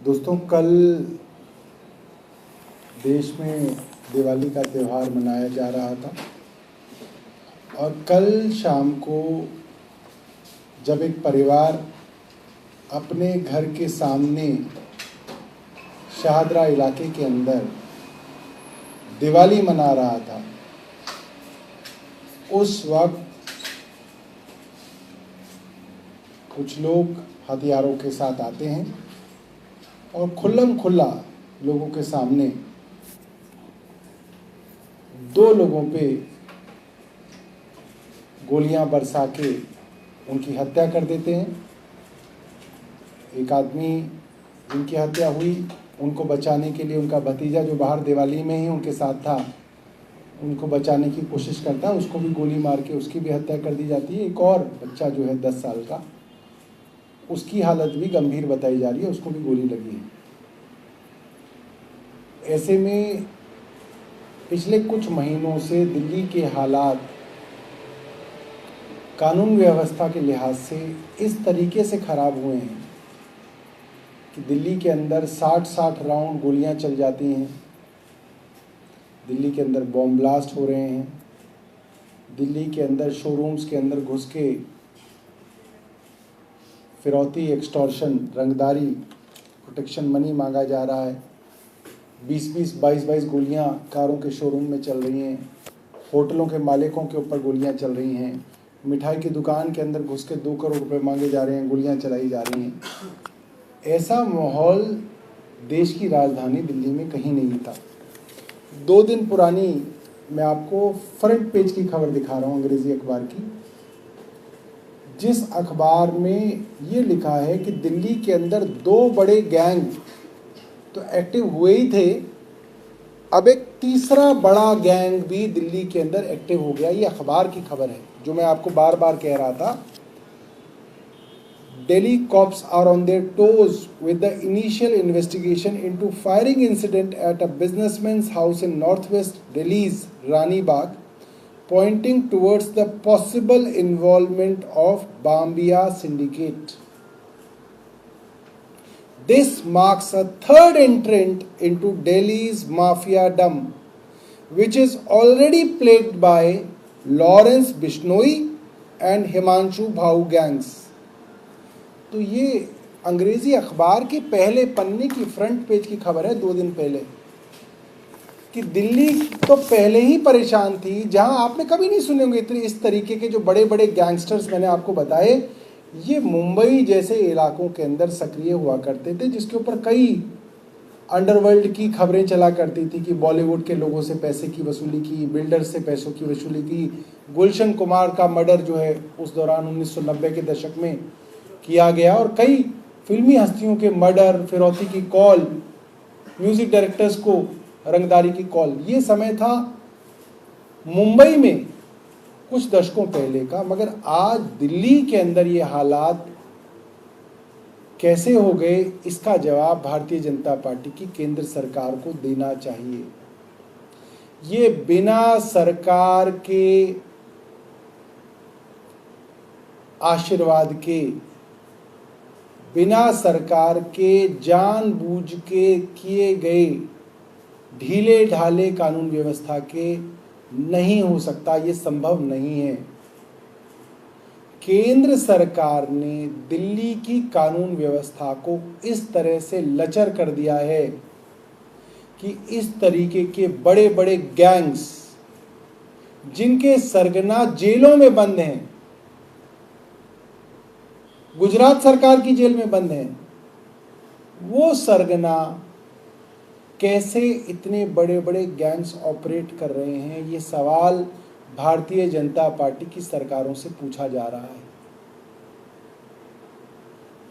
दोस्तों, कल देश में दिवाली का त्यौहार मनाया जा रहा था और कल शाम को जब एक परिवार अपने घर के सामने शाहदरा इलाके के अंदर दिवाली मना रहा था, उस वक्त कुछ लोग हथियारों के साथ आते हैं और खुल्लम खुल्ला लोगों के सामने दो लोगों पे गोलियां बरसा के उनकी हत्या कर देते हैं। एक आदमी जिनकी हत्या हुई, उनको बचाने के लिए उनका भतीजा जो बाहर दिवाली में ही उनके साथ था, उनको बचाने की कोशिश करता है, उसको भी गोली मार के उसकी भी हत्या कर दी जाती है। एक और बच्चा जो है 10 साल का, उसकी हालत भी गंभीर बताई जा रही है, उसको भी गोली लगी है। ऐसे में पिछले कुछ महीनों से दिल्ली के हालात कानून व्यवस्था के लिहाज से इस तरीके से खराब हुए हैं कि दिल्ली के अंदर 60-60 राउंड गोलियां चल जाती हैं, दिल्ली के अंदर बॉम्ब ब्लास्ट हो रहे हैं, दिल्ली के अंदर शोरूम्स के अंदर घुस के फिरौती, एक्सटॉर्शन, रंगदारी, प्रोटेक्शन मनी मांगा जा रहा है। 20-20, 22-22 गोलियां कारों के शोरूम में चल रही हैं, होटलों के मालिकों के ऊपर गोलियां चल रही हैं, मिठाई की दुकान के अंदर घुस के 2 करोड़ रुपए मांगे जा रहे हैं, गोलियां चलाई जा रही हैं। ऐसा माहौल देश की राजधानी दिल्ली में कहीं नहीं था। 2 दिन पुरानी मैं आपको फ्रंट पेज की खबर दिखा रहा हूँ अंग्रेजी अखबार की, जिस अखबार में ये लिखा है कि दिल्ली के अंदर 2 बड़े गैंग तो एक्टिव हुए ही थे, अब एक तीसरा बड़ा गैंग भी दिल्ली के अंदर एक्टिव हो गया। ये अखबार की खबर है जो मैं आपको बार बार कह रहा था। Delhi cops are on their toes with the initial investigation into firing incident at a businessman's house in northwest Delhi's Rani Bagh, pointing towards the possible involvement of Bambia syndicate. This marks a third entrant into Delhi's mafiadom, which is already plagued by Lawrence Bishnoi and Himanshu Bhau gangs. तो ये अंग्रेजी अखबार के पहले पन्ने की front page की खबर है 2 दिन पहले कि दिल्ली तो पहले ही परेशान थी, जहां आपने कभी नहीं सुने होंगे इतने इस तरीके के जो बड़े बड़े गैंगस्टर्स मैंने आपको बताए, ये मुंबई जैसे इलाकों के अंदर सक्रिय हुआ करते थे, जिसके ऊपर कई अंडरवर्ल्ड की खबरें चला करती थी कि बॉलीवुड के लोगों से पैसे की वसूली की, बिल्डर से पैसों की वसूली की। गुलशन कुमार का मर्डर जो है उस दौरान 1990 के दशक में किया गया और कई फिल्मी हस्तियों के मर्डर, फिरौती की कॉल, म्यूजिक डायरेक्टर्स को रंगदारी की कॉल। ये समय था मुंबई में कुछ दशकों पहले का, मगर आज दिल्ली के अंदर ये हालात कैसे हो गए, इसका जवाब भारतीय जनता पार्टी की केंद्र सरकार को देना चाहिए। ये बिना सरकार के आशीर्वाद के, बिना सरकार के जानबूझ के किए गए ढीले ढाले कानून व्यवस्था के नहीं हो सकता, ये संभव नहीं है। केंद्र सरकार ने दिल्ली की कानून व्यवस्था को इस तरह से लचर कर दिया है कि इस तरीके के बड़े बड़े गैंग्स जिनके सरगना जेलों में बंद हैं, गुजरात सरकार की जेल में बंद हैं, वो सरगना कैसे इतने बड़े बड़े गैंग्स ऑपरेट कर रहे हैं, ये सवाल भारतीय जनता पार्टी की सरकारों से पूछा जा रहा है।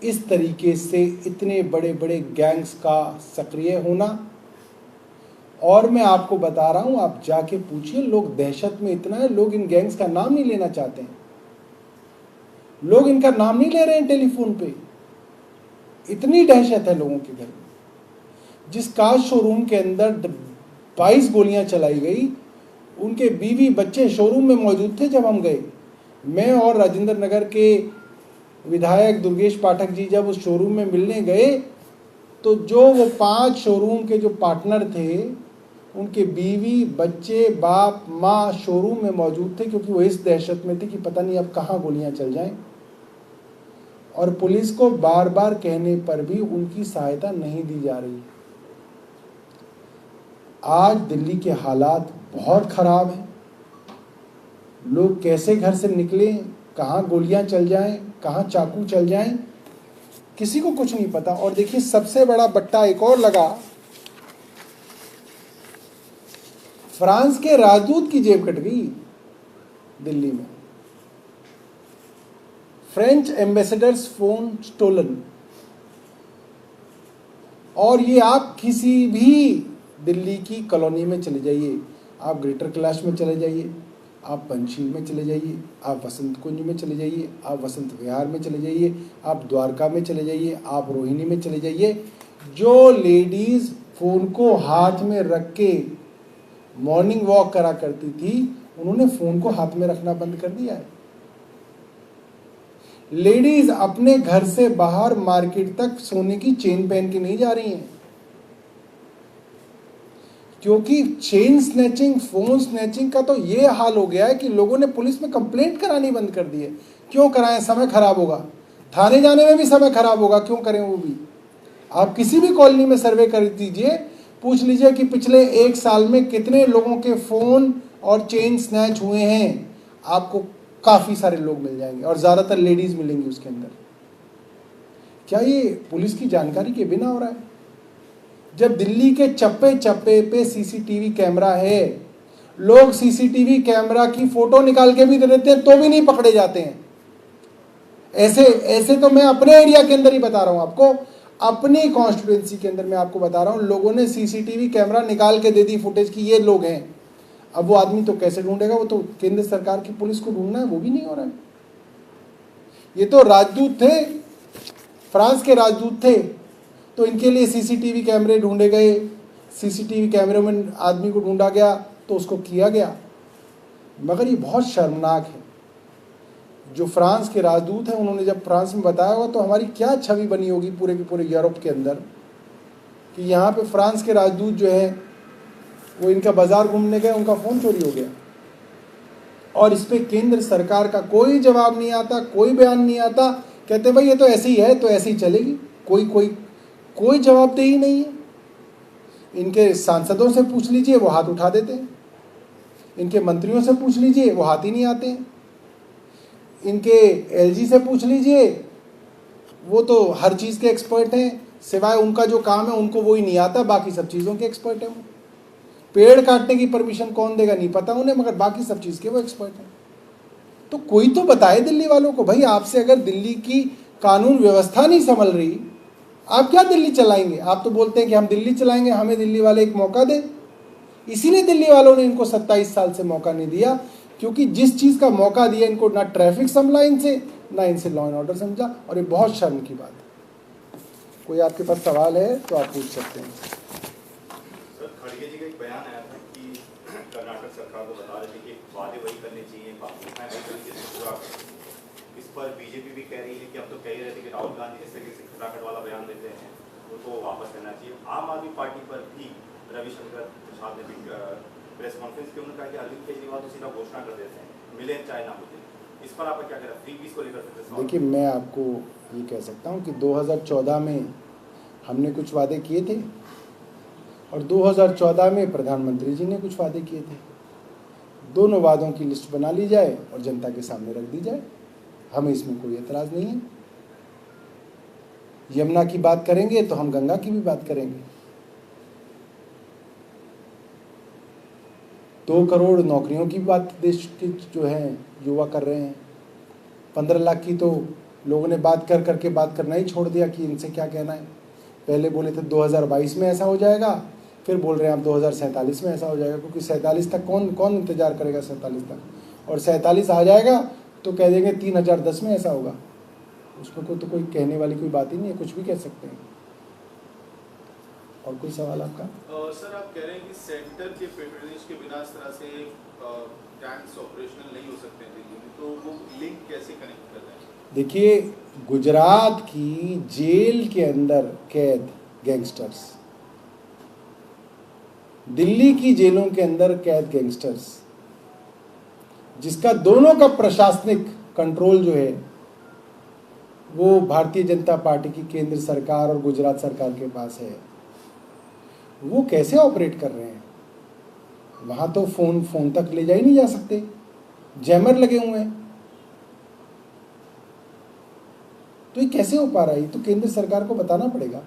इस तरीके से इतने बड़े बड़े गैंग्स का सक्रिय होना, और मैं आपको बता रहा हूं, आप जाके पूछिए, लोग दहशत में इतना है, लोग इन गैंग्स का नाम नहीं लेना चाहते हैं, लोग इनका नाम नहीं ले रहे हैं टेलीफोन पे, इतनी दहशत है लोगों के घर में। जिस कार शोरूम के अंदर 22 गोलियां चलाई गई, उनके बीवी बच्चे शोरूम में मौजूद थे जब हम गए। मैं और राजेंद्र नगर के विधायक दुर्गेश पाठक जी जब उस शोरूम में मिलने गए तो जो वो 5 शोरूम के जो पार्टनर थे, उनके बीवी, बच्चे, बाप, माँ शोरूम में मौजूद थे, क्योंकि वो इस दहशत में थे कि पता नहीं अब कहाँ गोलियां चल जाएं। और पुलिस को बार बार कहने पर भी उनकी सहायता नहीं दी जा रही। आज दिल्ली के हालात बहुत खराब हैं। लोग कैसे घर से निकले, कहाँ गोलियां चल जाएं, कहाँ चाकू चल जाएं, किसी को कुछ नहीं पता। और देखिए, सबसे बड़ा बट्टा एक और लगा, फ्रांस के राजदूत की जेब कट गई दिल्ली में। French ambassadors phone stolen. और ये आप किसी भी दिल्ली की कॉलोनी में चले जाइए, आप ग्रेटर कैलाश में चले जाइए, आप पंचशील में चले जाइए, आप वसंत कुंज में चले जाइए, आप वसंत विहार में चले जाइए, आप द्वारका में चले जाइए, आप रोहिणी में चले जाइए, जो लेडीज फोन को हाथ में रख के मॉर्निंग वॉक करा करती थी, उन्होंने फोन को हाथ में रखना बंद कर दिया है। लेडीज अपने घर से बाहर मार्केट तक सोने की चेन पहन के नहीं जा रही हैं, क्योंकि चेन स्नैचिंग, फोन स्नैचिंग का तो ये हाल हो गया है कि लोगों ने पुलिस में कंप्लेंट करानी बंद कर दी है। क्यों कराएं, समय खराब होगा, थाने जाने में भी समय खराब होगा, क्यों करें वो भी। आप किसी भी कॉलोनी में सर्वे कर दीजिए, पूछ लीजिए कि पिछले 1 साल में कितने लोगों के फोन और चेन स्नैच हुए हैं, आपको काफी सारे लोग मिल जाएंगे और ज्यादातर लेडीज मिलेंगी उसके अंदर। क्या ये पुलिस की जानकारी के बिना हो रहा है? जब दिल्ली के चप्पे चप्पे पे सीसीटीवी कैमरा है, लोग सीसीटीवी कैमरा की फोटो निकाल के भी दे देते हैं तो भी नहीं पकड़े जाते हैं। ऐसे तो मैं अपने एरिया के अंदर ही बता रहा हूं आपको, अपनी कॉन्स्टिट्यूएंसी के अंदर मैं आपको बता रहा हूं, लोगों ने सीसीटीवी कैमरा निकाल के दे दी फुटेज की ये लोग हैं। अब वो आदमी तो कैसे ढूंढेगा, वो तो केंद्र सरकार की पुलिस को ढूंढना है, वो भी नहीं हो रहा है। ये तो राजदूत थे, फ्रांस के राजदूत थे, तो इनके लिए सीसीटीवी कैमरे ढूंढे गए, सीसीटीवी कैमरे में आदमी को ढूंढा गया तो उसको किया गया। मगर ये बहुत शर्मनाक है। जो फ्रांस के राजदूत हैं, उन्होंने जब फ्रांस में बताया होगा तो हमारी क्या छवि बनी होगी पूरे के पूरे यूरोप के अंदर, कि यहाँ पे फ्रांस के राजदूत जो है वो इनका बाजार घूमने गए, उनका फ़ोन चोरी हो गया। और इस पर केंद्र सरकार का कोई जवाब नहीं आता, कोई बयान नहीं आता। कहते भाई ये तो ऐसे ही है, तो ऐसे ही चलेगी, कोई जवाबदेही नहीं है। इनके सांसदों से पूछ लीजिए, वो हाथ उठा देते हैं। इनके मंत्रियों से पूछ लीजिए, वो हाथ ही नहीं आते हैं। इनके एलजी से पूछ लीजिए, वो तो हर चीज़ के एक्सपर्ट हैं, सिवाय उनका जो काम है उनको वो ही नहीं आता, बाकी सब चीज़ों के एक्सपर्ट हैं। वो पेड़ काटने की परमिशन कौन देगा नहीं पता उन्हें, मगर बाकी सब चीज़ के वो एक्सपर्ट हैं। तो कोई तो बताए दिल्ली वालों को, भाई आपसे अगर दिल्ली की कानून व्यवस्था नहीं संभल रही, आप क्या दिल्ली चलाएंगे? आप तो बोलते हैं कि हम दिल्ली चलाएंगे, हमें दिल्ली वाले एक मौका दे। इसीलिए दिल्ली वालों ने इनको 27 साल से मौका नहीं दिया, क्योंकि जिस चीज़ का मौका दिया इनको ना ट्रैफिक संभला इनसे, ना इनसे लॉ एंड ऑर्डर समझा। और ये बहुत शर्म की बात है। कोई आपके पास सवाल है तो आप पूछ सकते हैं। सर, खड़गे जी का एक बयान आया था कि कर्नाटक सरकार को बता रहे थे कि वादे वही करने चाहिए, इस पर बीजेपी भी कह रही है कि अब तो कह ही रहे थे कि राहुल गांधी इस तरीके से खटाखट वाला बयान देते हैं, उनको वापस लेना चाहिए। आम आदमी पार्टी पर भी रविशंकर प्रसाद ने भी प्रेस कॉन्फ्रेंस की उन्होंने कहा कि अरविंद केजरीवाल तो सीधा घोषणा कर देते हैं, मिले चाहे ना मिले। इस पर आपका क्या कहना है, फ्री पीस को लेकर? देखिए, मैं आपको ये कह सकता हूँ कि 2014 में हमने कुछ वादे किए थे और 2014 में प्रधानमंत्री जी ने कुछ वादे किए थे। दोनों वादों की लिस्ट बना ली जाए और जनता के सामने रख दी जाए, हमें इसमें कोई एतराज़ नहीं है। यमुना की बात करेंगे तो हम गंगा की भी बात करेंगे। 2 करोड़ नौकरियों की बात देश के जो है युवा कर रहे हैं। 15 लाख की तो लोगों ने बात करके बात करना ही छोड़ दिया कि इनसे क्या कहना है। पहले बोले थे 2022 में ऐसा हो जाएगा, फिर बोल रहे हैं आप 2047 में ऐसा हो जाएगा, क्योंकि 47 तक कौन इंतजार करेगा 47 तक। और 47 आ जाएगा तो कह देंगे 3010 में ऐसा होगा। उसमें तो कोई कहने वाली कोई बात ही नहीं है, कुछ भी कह सकते हैं। और कोई सवाल आपका? सर, आप कह रहे हैं कि सेंटर के पेट्रोनेज के बिना इस तरह से टैंक्स ऑपरेशनल नहीं हो सकते दिल्ली में, तो वो लिंक कैसे कनेक्ट कर रहे हैं? देखिए, गुजरात की जेल के अंदर कैद गैंगस्टर्स, दिल्ली की जेलों के अंदर कैद गैंगस्टर्स, जिसका दोनों का प्रशासनिक कंट्रोल जो है वो भारतीय जनता पार्टी की केंद्र सरकार और गुजरात सरकार के पास है, वो कैसे ऑपरेट कर रहे हैं? वहां तो फोन तक ले जा ही नहीं जा सकते, जैमर लगे हुए हैं। तो ये कैसे हो पा रहा है? ये तो केंद्र सरकार को बताना पड़ेगा।